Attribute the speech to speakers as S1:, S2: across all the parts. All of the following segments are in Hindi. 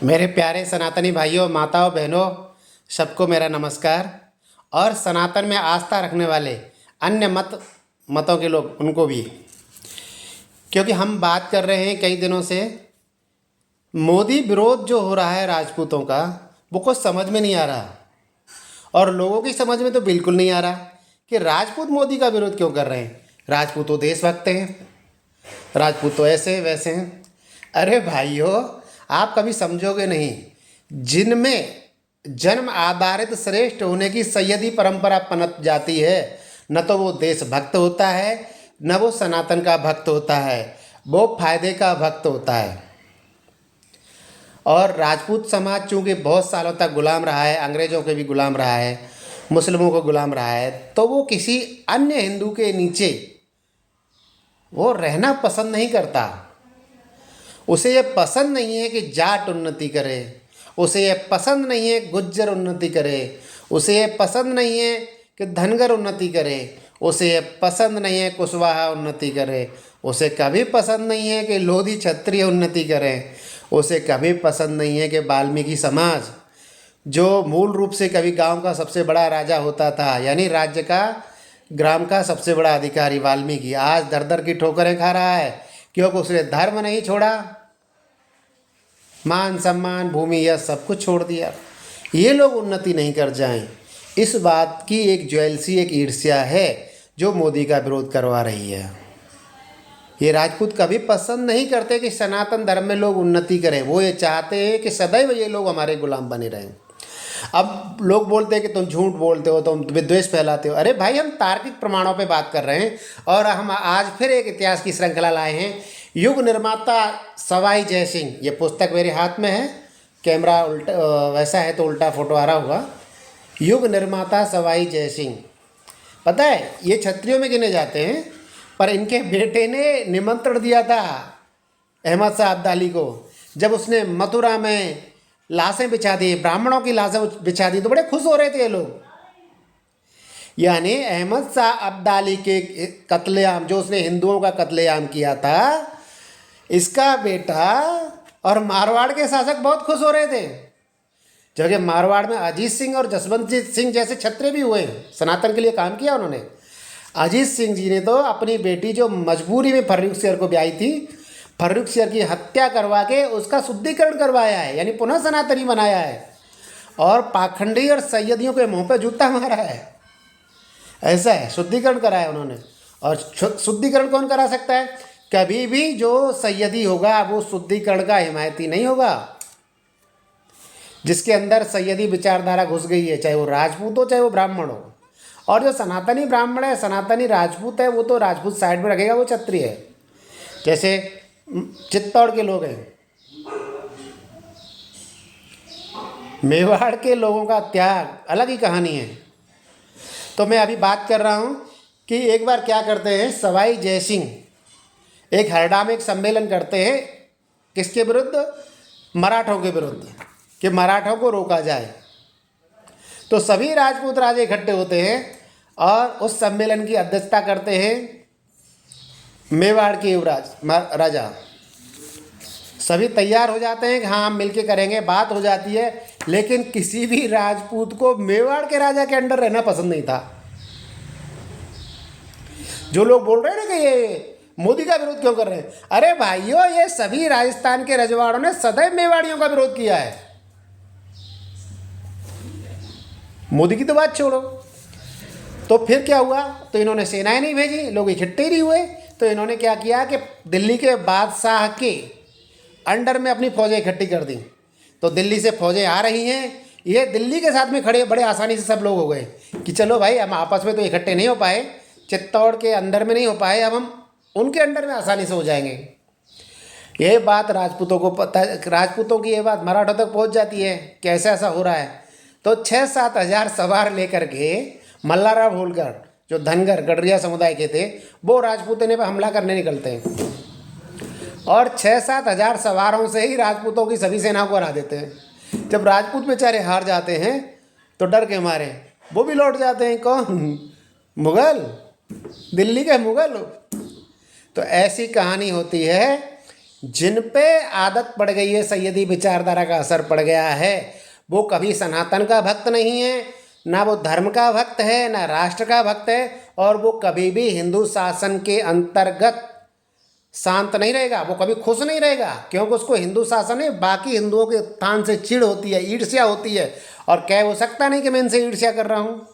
S1: मेरे प्यारे सनातनी भाइयों, माताओं, बहनों, सबको मेरा नमस्कार। और सनातन में आस्था रखने वाले अन्य मतों के लोग, उनको भी। क्योंकि हम बात कर रहे हैं कई दिनों से, मोदी विरोध जो हो रहा है राजपूतों का, वो कुछ समझ में नहीं आ रहा। और लोगों की समझ में तो बिल्कुल नहीं आ रहा कि राजपूत मोदी का विरोध क्यों कर रहे हैं। राजपूत तो देशभक्त हैं, राजपूत तो ऐसे वैसे हैं। अरे भाइयों, आप कभी समझोगे नहीं। जिनमें जन्म आधारित श्रेष्ठ होने की सैयदी परंपरा पनप जाती है, न तो वो देशभक्त होता है, न वो सनातन का भक्त होता है, वो फायदे का भक्त होता है। और राजपूत समाज चूँकि बहुत सालों तक गुलाम रहा है, अंग्रेज़ों के भी गुलाम रहा है, मुस्लिमों को गुलाम रहा है, तो वो किसी अन्य हिंदू के नीचे वो रहना पसंद नहीं करता। उसे ये पसंद नहीं है कि जाट उन्नति करे, उसे ये पसंद नहीं है गुज्जर उन्नति करे, उसे ये पसंद नहीं है कि धनगर उन्नति करे, उसे ये पसंद नहीं है कुशवाहा उन्नति करे, उसे कभी पसंद नहीं है कि लोधी क्षत्रिय उन्नति करें, उसे कभी पसंद नहीं है कि वाल्मीकि समाज, जो मूल रूप से कभी गांव का सबसे बड़ा राजा होता था, यानी राज्य का, ग्राम का सबसे बड़ा अधिकारी वाल्मीकि, आज दर दर की ठोकरें खा रहा है क्योंकि उसने धर्म नहीं छोड़ा, मान सम्मान भूमि यह सब कुछ छोड़ दिया। ये लोग उन्नति नहीं कर जाएं, इस बात की एक ज्वेलसी, एक ईर्ष्या है जो मोदी का विरोध करवा रही है। ये राजपूत कभी पसंद नहीं करते कि सनातन धर्म में लोग उन्नति करें। वो ये चाहते हैं कि सदैव ये लोग हमारे गुलाम बने रहें। अब लोग बोलते हैं कि तुम झूठ बोलते हो, तुम विद्वेष फैलाते हो। अरे भाई, हम तार्किक प्रमाणों पे बात कर रहे हैं। और हम आज फिर एक इतिहास की श्रृंखला लाए हैं। युग निर्माता सवाई जय सिंह, ये पुस्तक मेरे हाथ में है, कैमरा उल्टा वैसा है तो उल्टा फोटो आ रहा होगा। युग निर्माता सवाई जय सिंह, पता है ये क्षत्रियों में गिने जाते हैं, पर इनके बेटे ने निमंत्रण दिया था अहमद शाह अब्दाली को। जब उसने मथुरा में लाशें बिछा दी, ब्राह्मणों की लाशें बिछा दी, तो बड़े खुश हो रहे थे ये लोग। यानी अहमद शाह अब्दाली के कत्लेआम, जो उसने हिंदुओं का कत्लेआम किया था, इसका बेटा और मारवाड़ के शासक बहुत खुश हो रहे थे। जबकि मारवाड़ में अजीत सिंह और जसवंत सिंह जैसे क्षत्रिय भी हुए, सनातन के लिए काम किया उन्होंने। अजीत सिंह जी ने तो अपनी बेटी, जो मजबूरी में फर्रुख शेर को ब्याही थी, फर्रुख शेर की हत्या करवा के उसका शुद्धिकरण करवाया है, यानी पुनः सनातनी बनाया है। और पाखंडी और सैयदियों के मुंह पे जूता मारा है। ऐसा है, शुद्धिकरण कराया उन्होंने। और शुद्धिकरण कौन करा सकता है? कभी भी जो सैयदी होगा वो शुद्धिकरण का हिमायती नहीं होगा। जिसके अंदर सैयदी विचारधारा घुस गई है, चाहे वो राजपूत हो चाहे वो ब्राह्मण हो। और जो सनातनी ब्राह्मण है, सनातनी राजपूत है, वो तो राजपूत साइड में रखेगा, वो क्षत्रिय है। जैसे चित्तौड़ के लोग हैं, मेवाड़ के लोगों का त्याग अलग ही कहानी है। तो मैं अभी बात कर रहा हूँ कि एक बार क्या करते हैं, सवाई जय सिंह एक हरडा में एक सम्मेलन करते हैं। किसके विरुद्ध? मराठों के विरुद्ध, कि मराठों को रोका जाए। तो सभी राजपूत राजे इकट्ठे होते हैं और उस सम्मेलन की अध्यक्षता करते हैं मेवाड़ के युवराज राजा। सभी तैयार हो जाते हैं कि हाँ हम मिलके करेंगे, बात हो जाती है। लेकिन किसी भी राजपूत को मेवाड़ के राजा के अंडर रहना पसंद नहीं था। जो लोग बोल रहे हैं ना कि ये मोदी का विरोध क्यों कर रहे हैं, अरे भाइयों, ये सभी राजस्थान के रजवाड़ों ने सदैव मेवाड़ियों का विरोध किया है। मोदी की तो बात छोड़ो। तो फिर क्या हुआ? तो इन्होंने सेनाएं नहीं भेजी, लोग इकट्ठे नहीं हुए। तो इन्होंने क्या किया कि दिल्ली के बादशाह के अंडर में अपनी फौजें इकट्ठी कर दी। तो दिल्ली से फौजें आ रही हैं, ये दिल्ली के साथ में खड़े बड़े आसानी से सब लोग हो गए कि चलो भाई, हम आपस में तो इकट्ठे नहीं हो पाए, चित्तौड़ के अंदर में नहीं हो पाए, अब हम उनके अंडर में आसानी से हो जाएंगे। ये बात राजपूतों को पता, राजपूतों की ये बात मराठों तक पहुंच जाती है कि ऐसा ऐसा हो रहा है। तो 6-7 हज़ार सवार लेकर के मल्लाराव होलकर, जो धनगर गडरिया समुदाय के थे, वो राजपूताने पर हमला करने निकलते हैं। और 6-7 हज़ार सवारों से ही राजपूतों की सभी सेनाओं को हरा देते हैं। जब राजपूत बेचारे हार जाते हैं तो डर के मारे वो भी लौट जाते हैं। कौन? मुगल, दिल्ली के मुगल। तो ऐसी कहानी होती है जिन पे आदत पड़ गई है, सैयदी विचारधारा का असर पड़ गया है, वो कभी सनातन का भक्त नहीं है, ना वो धर्म का भक्त है, ना राष्ट्र का भक्त है, और वो कभी भी हिंदू शासन के अंतर्गत शांत नहीं रहेगा, वो कभी खुश नहीं रहेगा, क्योंकि उसको हिंदू शासन में बाकी हिंदुओं के उत्थान से चिढ़ होती है, ईर्ष्या होती है, और कह हो सकता नहीं कि मैं इनसे ईर्ष्या कर रहा हूँ।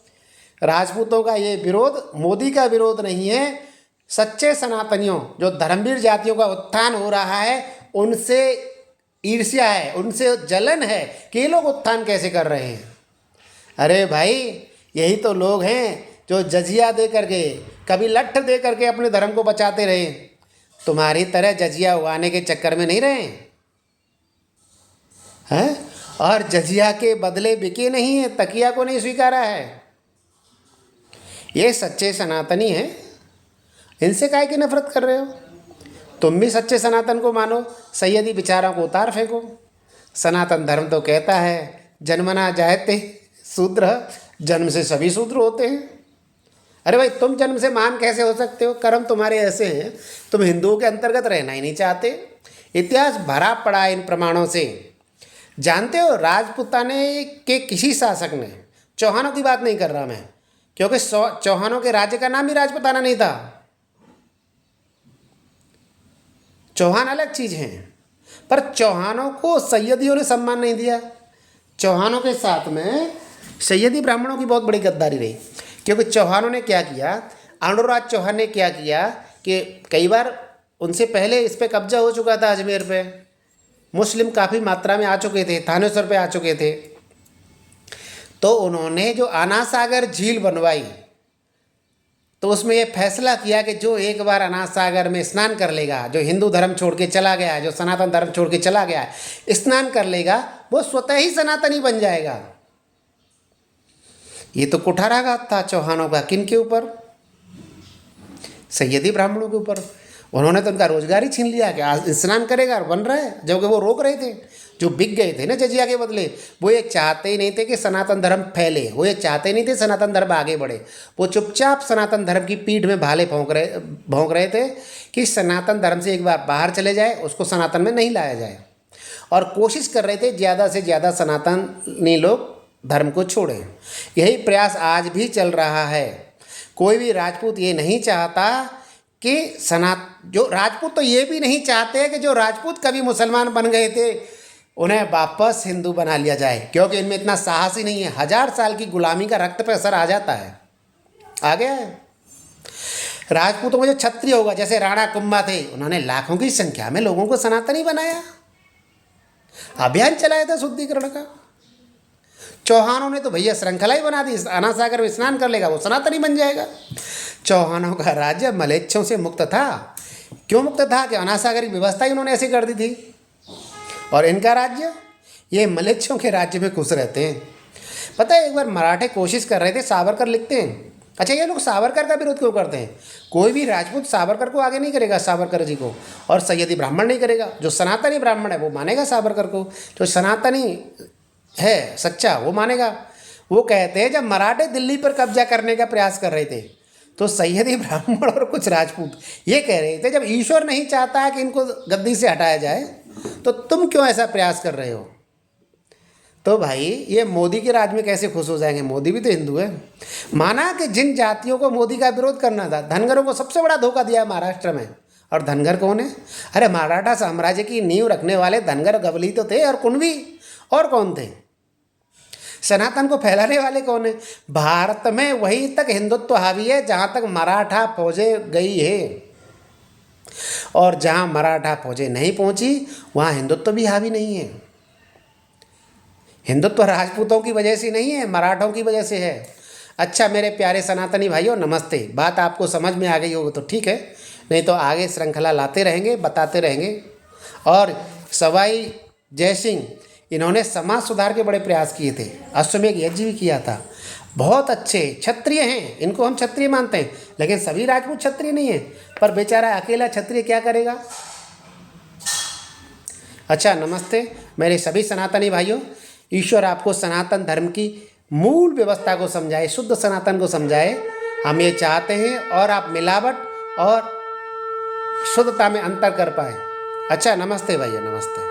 S1: राजपूतों का ये विरोध मोदी का विरोध नहीं है, सच्चे सनातनियों जो धर्मवीर जातियों का उत्थान हो रहा है उनसे ईर्ष्या है, उनसे जलन है कि ये लोग उत्थान कैसे कर रहे हैं। अरे भाई, यही तो लोग हैं जो जजिया दे करके, कभी लठ दे करके अपने धर्म को बचाते रहे। तुम्हारी तरह जजिया उगाने के चक्कर में नहीं रहे हैं, और जजिया के बदले बिके नहीं है, तकिया को नहीं स्वीकारा है। ये सच्चे सनातनी हैं, इनसे काहे की नफरत कर रहे हो? तुम भी सच्चे सनातन को मानो, सैयदी विचारों को उतार फेंको। सनातन धर्म तो कहता है जन्मना जायते शूद्र, जन्म से सभी शूद्र होते हैं। अरे भाई, तुम जन्म से महान कैसे हो सकते हो? कर्म तुम्हारे ऐसे हैं, तुम हिंदुओं के अंतर्गत रहना ही नहीं चाहते। इतिहास भरा पड़ा इन प्रमाणों से। जानते हो, राजपुताने के किसी शासक ने, चौहानों की बात नहीं कर रहा मैं, क्योंकि चौहानों के राज्य का नाम ही राजपुताना नहीं था। चौहान अलग चीज़ हैं, पर चौहानों को सैयदियों ने सम्मान नहीं दिया। चौहानों के साथ में सैयदी ब्राह्मणों की बहुत बड़ी गद्दारी रही, क्योंकि चौहानों ने क्या किया, अनुराग चौहान ने क्या किया कि कई बार उनसे पहले इस पे कब्जा हो चुका था, अजमेर पे मुस्लिम काफ़ी मात्रा में आ चुके थे, थानेसर पे आ चुके थे। तो उन्होंने जो अनासागर सागर झील बनवाई, तो उसमें ये फैसला किया कि जो एक बार अनासागर सागर में स्नान कर लेगा, जो हिंदू धर्म छोड़ के चला गया है, जो सनातन धर्म छोड़ के चला गया है, स्नान कर लेगा, वो स्वतः ही सनातनी बन जाएगा। ये तो कुठाराघात था चौहानों का। किन के ऊपर? सैयदी ब्राह्मणों के ऊपर। उन्होंने तो उनका रोजगार ही छीन लिया कि आज स्नान करेगा, और बन रहा है, जबकि वो रोक रहे थे। जो बिक गए थे ना जजिया के बदले, वो ये चाहते ही नहीं थे कि सनातन धर्म फैले, वो ये चाहते नहीं थे सनातन धर्म आगे बढ़े। वो चुपचाप सनातन धर्म की पीठ में भाले भोंक रहे थे कि सनातन धर्म से एक बार बाहर चले जाए, उसको सनातन में नहीं लाया जाए, और कोशिश कर रहे थे ज़्यादा से ज़्यादा सनातनी लोग धर्म को छोड़ें। यही प्रयास आज भी चल रहा है। कोई भी राजपूत ये नहीं चाहता कि जो राजपूत तो ये भी नहीं चाहते कि जो राजपूत कभी मुसलमान बन गए थे उन्हें वापस हिंदू बना लिया जाए, क्योंकि इनमें इतना साहस ही नहीं है। 1000 साल की गुलामी का रक्त पे असर आ जाता है, आ गया है। राजपूतों में जो क्षत्रिय होगा, जैसे राणा कुंभा थे, उन्होंने लाखों की संख्या में लोगों को सनातनी बनाया, अभियान चलाया था शुद्धिकरण का। चौहानों ने तो भैया श्रृंखला ही बना दी, अनासागर में स्नान कर लेगा वो सनातनी बन जाएगा। चौहानों का राज्य मलेच्छों से मुक्त था। क्यों मुक्त था? कि अनासागर की व्यवस्था ही उन्होंने ऐसे कर दी थी। और इनका राज्य, ये मलेच्छों के राज्य में खुश रहते हैं। पता है, एक बार मराठे कोशिश कर रहे थे, सावरकर लिखते हैं। अच्छा, ये लोग सावरकर का विरोध क्यों करते हैं? कोई भी राजपूत सावरकर को आगे नहीं करेगा, सावरकर जी को, और सैयदी ब्राह्मण नहीं करेगा। जो सनातनी ब्राह्मण है वो मानेगा सावरकर को, जो सनातनी है सच्चा वो मानेगा। वो कहते हैं जब मराठे दिल्ली पर कब्जा करने का प्रयास कर रहे थे, तो सैयदी ब्राह्मण और कुछ राजपूत ये कह रहे थे जब ईश्वर नहीं चाहता है कि इनको गद्दी से हटाया जाए, तो तुम क्यों ऐसा प्रयास कर रहे हो? तो भाई, ये मोदी के राज में कैसे खुश हो जाएंगे? मोदी भी तो हिंदू है। माना कि जिन जातियों को मोदी का विरोध करना था, धनगरों को सबसे बड़ा धोखा दिया महाराष्ट्र में। और धनगर कौन है? अरे, मराठा साम्राज्य की नींव रखने वाले धनगर गवली तो थे, और कुणबी, और कौन थे? सनातन को फैलाने वाले कौन है? भारत में वहीं तक हिंदुत्व हावी है जहाँ तक मराठा फौजें गई है, और जहाँ मराठा फौजें नहीं पहुँची वहाँ हिंदुत्व भी हावी नहीं है। हिंदुत्व राजपूतों की वजह से नहीं है, मराठों की वजह से है। अच्छा मेरे प्यारे सनातनी भाइयों, नमस्ते। बात आपको समझ में आ गई होगी तो ठीक है, नहीं तो आगे श्रृंखला लाते रहेंगे, बताते रहेंगे। और सवाई जय सिंह, इन्होंने समाज सुधार के बड़े प्रयास किए थे, अश्वमेध यज्ञ भी किया था। बहुत अच्छे क्षत्रिय हैं, इनको हम क्षत्रिय मानते हैं, लेकिन सभी राजपूत क्षत्रिय नहीं है। पर बेचारा अकेला क्षत्रिय क्या करेगा? अच्छा, नमस्ते मेरे सभी सनातनी भाइयों। ईश्वर आपको सनातन धर्म की मूल व्यवस्था को समझाए, शुद्ध सनातन को समझाए, हम ये चाहते हैं। और आप मिलावट और शुद्धता में अंतर कर पाए। अच्छा, नमस्ते भैया, नमस्ते।